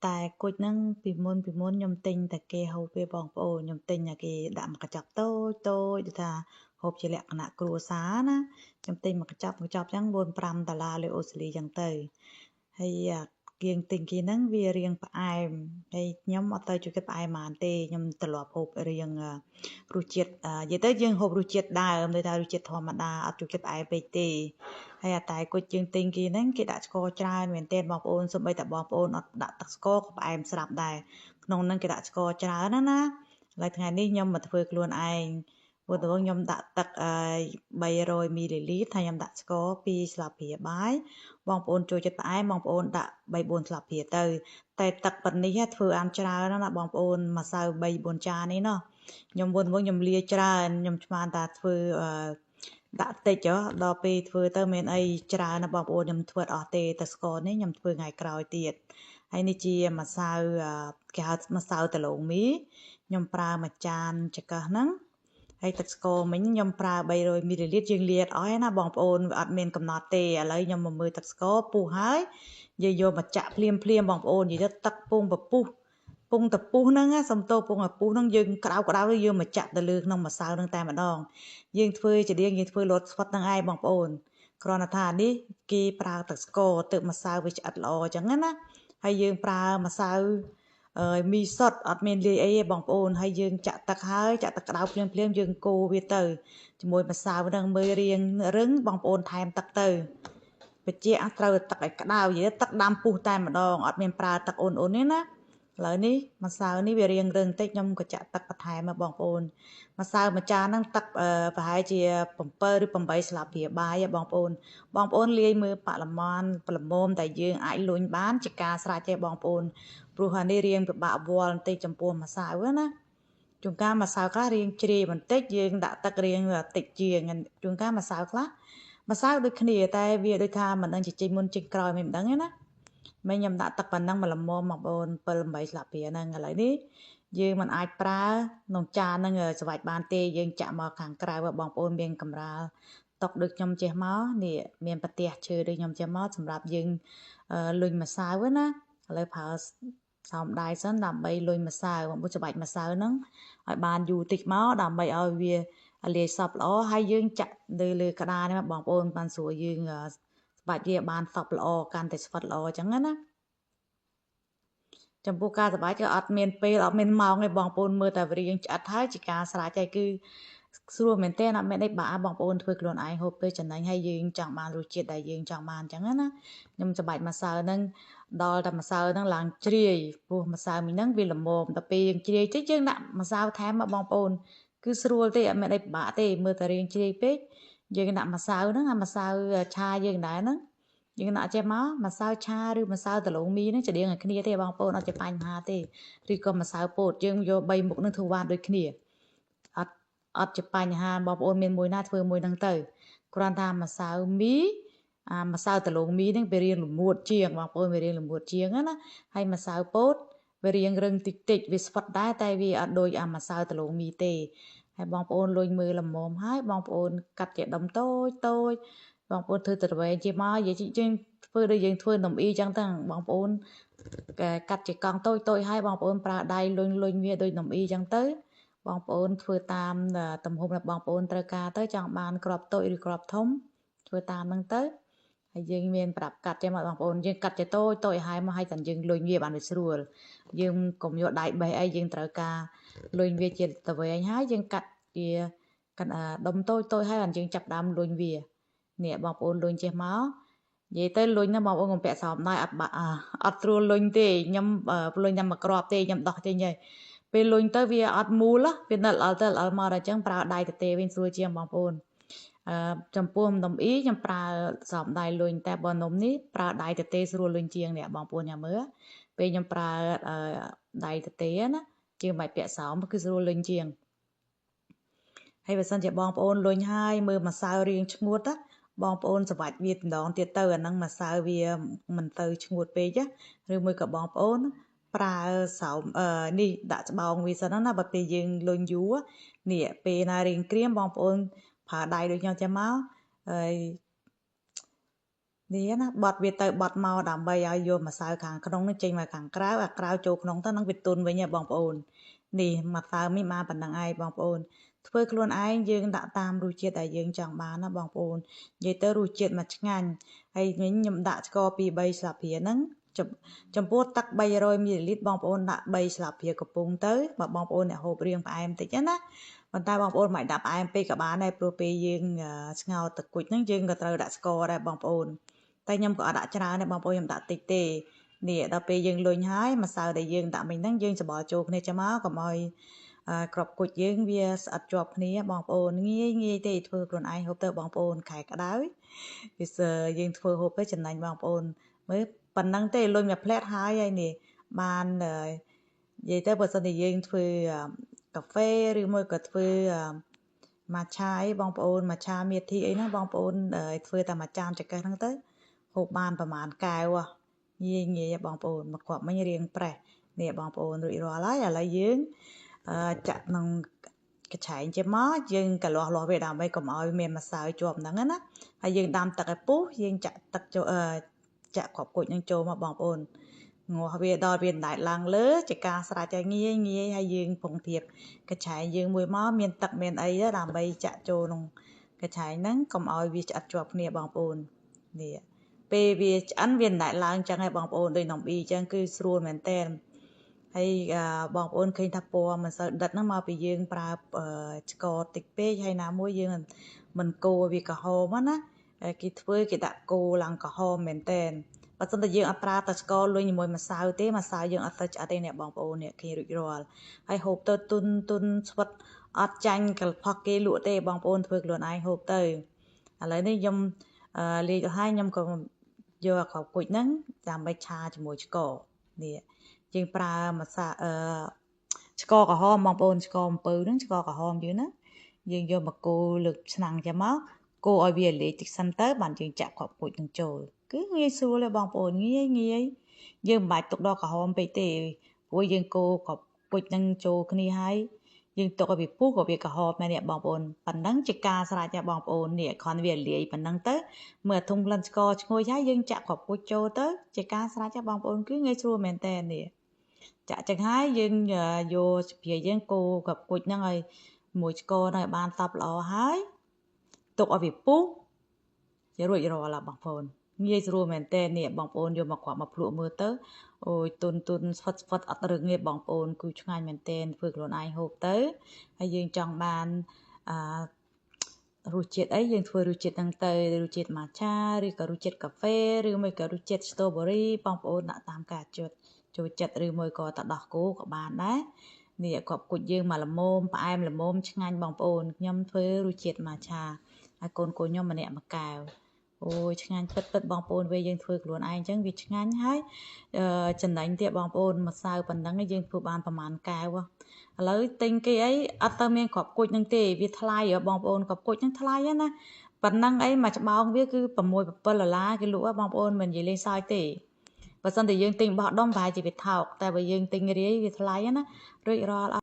តែគុជហ្នឹងពីមុនខ្ញុំទិញតែគេហូបវាបងប្អូនខ្ញុំទិញតែគេដាក់មួយកញ្ចប់តូចដូចថាហូបជាលក្ខណៈគ្រួសារណាខ្ញុំទិញមួយកញ្ចប់ចឹង$4-5លើអូស្ត្រាលីចឹងទៅហើយគៀងទិញគេហ្នឹងវារៀងផ្អែមហើយខ្ញុំអត់ទៅចូលចិត្តផ្អែមហ្មងទេខ្ញុំទ្រលាប់ហូបរៀងរសជាតិនិយាយទៅយើងហូបរសជាតិដើមដូចថារសជាតិធម្មតាអត់ចូលចិត្តផ្អែមពេកទេហើយតែគុជយើងទិញគេហ្នឹងគេដាក់ស្ករច្រើនមែនទែនបងប្អូនសូម្បីតែបងប្អូនអត់ដាក់ទឹកស្ករក៏ផ្អែមស្រាប់ដែរក្នុងហ្នឹងគេដាក់ស្ករច្រើនណាឥឡូវថ្ងៃនេះខ្ញុំមកធ្វើខ្លួនឯងព្រោះដំបូងខ្ញុំដាក់ទឹក300មីលីលីត្រហើយខ្ញុំដាក់ស្ករ2ស្លាបព្រាបាយបងប្អូនចូលចិត្តផ្អែមបងប្អូនដាក់3-4ស្លាបព្រាទៅតែទឹកប៉ុណ្នេះធ្វើអានច្រើនណាបងប្អូនម្សៅ3-4ចាននេះណោះខ្ញុំមុនខ្ញុំលាច្រើនខ្ញុំឆ្មានតាធ្វើដាក់តិចដល់ពេលធ្វើទៅមានអីច្រើនណាបងប្អូនខ្ញុំធ្វើអត់ទេតែស្ករនេះខ្ញុំធ្វើថ្ងៃក្រោយទៀតហើយនេះជាម្សៅគេហៅម្សៅដលងមីខ្ញុំប្រើមួយចានចង្កឹះហ្នឹងហើយទឹកស្ករមិញខ្ញុំប្រើ300មីលីលីត្រយើងលាតអស់ហើយណាបងប្អូនអត់មានកំណត់ទេឥឡូវខ្ញុំមកមើលទឹកស្ករពុះហើយយើងយកមកចាក់ភ្លាមបងប្អូននិយាយទៅទឹកពងពពុះពងតពុះហ្នឹងសំតោពងតពុះហ្នឹងយើងក្តៅយើងមកចាក់ទៅលើក្នុងម្សៅហ្នឹងតែម្ដងយើងធ្វើជារៀងយើងធ្វើលត់ស្វិតហ្នឹងឯងបងប្អូនគ្រាន់តែថានេះគេប្រើទឹកស្ករទឹកម្សៅវាឆ្អិតល្អអញ្ចឹងណាហើយយើងប្រើម្សៅមីសុតអត់មានលាយអីទេបងប្អូនហើយយើងចាក់ទឹកក្តៅភ្លាមយើងកូរវាទៅជាមួយម្សៅហ្នឹងមើលរៀងរឹងបងប្អូនថែមទឹកទៅបញ្ជាត្រូវទឹកឲ្យក្តៅនិយាយទឹកដាំពុះតែម្ដងអត់មានប្រើទឹកអូនទេណាឥឡូវនេះម្សៅនេះវារៀងរឹងតិចខ្ញុំក៏ចាក់ទឹកបន្ថែមមកបងប្អូនម្សៅមួយចានហ្នឹងទឹកប្រហែលជា7ឬ8ស្លាបព្រាបាយបងប្អូនលាយមើលបរិមាណប្រមមតែយើងអាចលុញបានជាការស្រេចទេបងប្អូនព្រោះអានេះរៀងពិបាកវល់បន្តិចចំពោះម្សៅណាជួនកាលម្សៅខ្លះរៀងជ្រាយបន្តិចយើងដាក់ទឹករៀងតិចជាងជួនកាលម្សៅខ្លះម្សៅដូចគ្នាតែវាដូចថាមិនដឹងជាចេញមុនចេញក្រោយមិនដឹងទេណាមិញខ្ញុំដាក់ទឹកប៉ុណ្ណឹងមកល្មមបងប្អូន7-8ស្លាបព្រាហ្នឹងឥឡូវនេះយើងមិនអាចប្រើក្នុងចានហ្នឹងស្វាច់បានទេយើងចាក់មកខាងក្រៅបងប្អូនមានកម្រាលតុកដូចខ្ញុំចេះមកនេះមានប្រទេសឈើដូចខ្ញុំចេះមកសម្រាប់យើងលុញម្សៅណាឥឡូវប្រើសោមដៃសិនដើម្បីលុញម្សៅបងប្អូនច្របាច់ម្សៅហ្នឹងឲ្យបានយូរតិចមកដើម្បីឲ្យវាលាយសព្វល្អហើយយើងចាក់លើក្តារនេះបងប្អូនបានស្រួលយើងស្បាច់វាបានសព្វល្អកាន់តែស្វិតល្អអញ្ចឹងណាចំពោះការសបាច់ក៏អត់មានពេលអត់មានម៉ោងទេបងប្អូនមើលតែវារៀងឆ្អិតហើយជាការស្រេចហើយគឺស្រួលមែនទែនអត់មានអីបាក់បងប្អូនធ្វើខ្លួនឯងហូបទៅចំណេញហើយយើងចង់បានរសជាតិដែលយើងចង់បានអញ្ចឹងណាខ្ញុំសបាច់ម្សៅហ្នឹងដល់តែម្សៅហ្នឹងឡើងជ្រាយព្រោះម្សៅមីហ្នឹងវាល្មមដល់ពេលយើងជ្រាយតិចយើងដាក់ម្សៅថែមមកបងប្អូនគឺស្រួលទេអត់មានអីពិបាកទេមើលតែរៀងជ្រាយពេកយើងដាក់ម្សៅហ្នឹងអាម្សៅឆាយើងដែរហ្នឹងយើងដាក់ចេះមកម្សៅឆាឬម្សៅដលងមីហ្នឹងច្រៀងឲ្យគ្នាទេបងប្អូនអត់ជាបញ្ហាទេឬក៏ម្សៅពោតយើងយក3មុខហ្នឹងធ្វើបានដូចគ្នាអត់ជាបញ្ហាបងប្អូនមានមួយណាធ្វើមួយហ្នឹងទៅគ្រាន់តែម្សៅមីម្សៅដលងមីហ្នឹងវារៀងល្មួតជាងបងប្អូនវារៀងល្មួតជាងណាហើយម្សៅពោតវារៀងរឹងតិចវាស្វិតដែរតែវាអត់ដូចអាម្សៅដលងមីទេហើយបងប្អូនលុញមើលល្មមហើយបងប្អូនកាត់ជាដុំតូចបងប្អូនធ្វើទៅវែងជាមកនិយាយយើងធ្វើដូចយើងធ្វើនំអ៊ីចឹងទៅបងប្អូនកាត់ជាកង់តូចហើយបងប្អូនប្រើដៃលុញវាដូចនំអ៊ីចឹងទៅបងប្អូនធ្វើតាមទំហំរបស់បងប្អូនត្រូវការទៅចង់បានក្របតូចឬក្របធំធ្វើតាមហ្នឹងទៅហើយយើងមានប្រាប់កាត់ចេះមកបងប្អូនយើងកាត់ជាតូចហើយមកឲ្យតែយើងលុញវាបានវាស្រួលយើងកុំយកដៃបេះអីយើងត្រូវការលុញវាជាទៅវែងហើយយើងកាត់ជាដុំតូចហើយយើងចាប់ដើមលុញវានេះបងប្អូនលុញចេះមកនិយាយទៅលុញណាបងប្អូនកុំពាក់សោមដៃអត់ស្រួលលុញទេខ្ញុំលុញតែមួយគ្រាប់ទេខ្ញុំដោះចេញហើយពេលលុញទៅវាអត់មូលវានៅល្អទៅល្អមកដល់អញ្ចឹងប្រើដៃទទេវិញស្រួលជាងបងប្អូនចំពោះនំអ៊ីខ្ញុំប្រើសោមដៃលុញតែបើនំនេះប្រើដៃទទេស្រួលលុញជាងនេះបងប្អូនញ៉ាំមើលពេលខ្ញុំប្រើដៃទទេណាជាងមិនពាក់សោមគឺស្រួលលុញជាងហើយបើសិនជាបងប្អូនលុញហើយមើលម្សៅរៀងឈ្ងួតណាបងប្អូនសបាច់វាម្ដងទៀតទៅអាហ្នឹងម្សៅវាមិនទៅឈ្ងួតពេកឬមួយក៏បងប្អូនប្រើសោមនេះដាក់ច្បោងវាសិនណាបើពេលយើងលុញយូរនេះពេលណារៀងក្រៀមបងប្អូនប្រើដៃដូចខ្ញុំចេះមកហើយ នេះណាបត់វាទៅបត់មកដើម្បីឲ្យយកម្សៅខាងក្នុងនឹងចេញមកខាងក្រៅអាក្រៅចូលក្នុងទៅនឹងវាទន់វិញហ៎បងប្អូននេះម្សៅនេះបានប៉ុណ្ណឹងឯងបងប្អូនធ្វើខ្លួនឯងយើងដាក់តាមរសជាតិដែលយើងចង់បានណាបងប្អូននិយាយទៅរសជាតិមកឆ្ងាញ់ហើយវិញខ្ញុំដាក់ស្ករ2 3ស្លាបព្រាហ្នឹងចំពោះទឹក300 មីលីលីត្របងប្អូនដាក់3ស្លាបព្រាកំពុងទៅបើបងប្អូនអ្នកហូបរៀងផ្អែមតិចណាប៉ុន្តែបងប្អូនមិនដាក់ផ្អែមពេកក៏បានដែរព្រោះពេលយើងស្ងោរទឹកគុជហ្នឹងយើងក៏ត្រូវដាក់ស្ករដែរបងប្អូនតែខ្ញុំក៏អត់ដាក់ច្រើនដែរបងប្អូនខ្ញុំដាក់តិចទេនេះដល់ពេលយើងលុញហើយម្សៅដែលយើងដាក់មិញហ្នឹងយើងច្បល់ចូលគ្នាចាំមកកុំឲ្យក្របគុជយើងវាស្អិតជាប់គ្នាបងប្អូនងាយទេធ្វើខ្លួនឯងហូបទៅបងប្អូនខែក្តៅវាយើងធ្វើហូបទៅចំណេញបងប្អូនមើលប៉ុណ្ណឹងទេលុញមួយផ្លែតហើយនេះបាននិយាយទៅបើសិនជាយើងធ្វើកាហ្វេឬមួយក៏ធ្វើម៉ាឆាអីបងប្អូនម៉ាឆាមេធីអីហ្នឹងបងប្អូនធ្វើតែមួយចានចង្កេះហ្នឹងទៅហូបបានប្រហែលកែវងាយបងប្អូនមកគាត់មិញរៀងប្រេះនេះបងប្អូនរួចរាល់ហើយឥឡូវយើងចាក់ក្នុងកញ្ឆែងជាមកយើងកលាស់វាដើម្បីកុំឲ្យមានម្សៅជាប់ហ្នឹងណាហើយយើងដាំទឹកឲ្យពុះយើងចាក់ទឹកចូលចាក់គ្រាប់គុជនឹងចូលមកបងប្អូនងាស់វាដល់វាដែតឡើងលើជាការស្រេចហើយងាយហើយយើងពងធៀបកញ្ឆែងយើងមួយមកមានទឹកមានអីទៅដើម្បីចាក់ចូលក្នុងកញ្ឆែងហ្នឹងកុំឲ្យវាឆ្អិតជាប់គ្នាបងប្អូននេះពេលវាឆ្អិនវាដែតឡើងចឹងហើយបងប្អូនដូចនំអ៊ីចឹងគឺស្រួលមែនតើហើយបងប្អូនឃើញថាពណ៌មិនសូវដិតហ្នឹងមកពីយើងប្រើស្ករតិចពេកហើយណាមួយយើងមិនកូរវាក្រហមណាគេធ្វើគេដាក់កូរឡើងក្រហមមែនតើបើសិនតែយើងអត់ប្រើតែស្ករលុញជាមួយម្សៅទេម្សៅយើងអត់ទៅឆ្អិតទេអ្នកបងប្អូននេះគេរួចរាល់ហើយហូបទៅទុនស្វិតអត់ចាញ់កលផុសគេលក់ទេបងប្អូនធ្វើខ្លួនឯងហូបទៅឥឡូវនេះខ្ញុំលាយទៅហើយខ្ញុំក៏យកគ្រាប់គុជហ្នឹងដើម្បីឆាជាមួយស្ករនេះយើងប្រើម្សៅស្ករក្រហមបងប្អូនស្ករអំពៅហ្នឹងស្ករក្រហមយើងណាយើងយកមកកូរលើកឆ្នាំងចាំមកកូរឲ្យវាលាយតិចសិនទៅបានយើងចាក់គ្រាប់គុជនឹងចូលគឺងាយស្រួលទេបងប្អូនងាយយើងមិនបាច់ទុកដល់ក្រហមពេកទេព្រោះយើងកូរគ្រាប់គុជនឹងចូលគ្នាហើយយើងទុកឲ្យវាពុះក៏វាក្រហមដែរនេះបងប្អូនប៉ណ្ណឹងជាការស្រេចដែរបងប្អូននេះគ្រាន់វាលាយប៉ណ្ណឹងទៅមើលធុងក្លិនស្ករឈ្ងុយហើយយើងចាក់គ្រាប់គុជចូលទៅជាការស្រេចដែរបងប្អូនគឺងាយស្រួលមែនតើនេះចាក់ចឹងហើយយើងយកស្ពាយយើងកូរគ្រាប់គុជហ្នឹងឲ្យមួយស្ករហ្នឹងឲ្យបានសព្វល្អហើយទុកឲ្យវាពុះជារួចរាល់បងប្អូនងាយស្រួលមែនតើនេះបងប្អូនយកមកគ្រាប់មកភ្លក់មើលទៅអូយទុនស្វិតអត់រឹងទេបងប្អូនគឺឆ្ងាញ់មែនតើធ្វើខ្លួនឯងហូបទៅហើយយើងចង់បានរសជាតិអីយើងធ្វើរសជាតិហ្នឹងទៅរសជាតិម៉ាឆាឬក៏រសជាតិកាហ្វេឬមួយក៏រសជាតិស្ទ្រូប៊េរីបងប្អូនដាក់តាមការចូលចិត្តឬមួយក៏ទឹកដោះគោក៏បានដែរនេះគ្រាប់គុជយើងមកល្មមផ្អែមល្មមឆ្ងាញ់បងប្អូនខ្ញុំធ្វើរសជាតិម៉ាឆាហើយកូនខ្ញុំម្នាក់មួយកែវអូយឆ្ងាញ់ពិតបងប្អូនពេលយើងធ្វើខ្លួនឯងអញ្ចឹងវាឆ្ងាញ់ហើយចំណេញទៀតបងប្អូនម្សៅប៉ុណ្ណឹងយើងធ្វើបានប្រហែលកែវឥឡូវទិញគេអីអត់ទៅមានគ្រាប់គុជនឹងទេវាថ្លៃបងប្អូនគ្រាប់គុជនឹងថ្លៃណាប៉ុណ្ណឹងអីមួយច្បោងវាគឺ$6 $7គេលក់បងប្អូនមិននិយាយលេងសើចទេបើសិនតែយើងទិញបោះដុំប្រហែលជាវាថោកតែបើយើងទិញរាយវាថ្លៃណារួចរាល់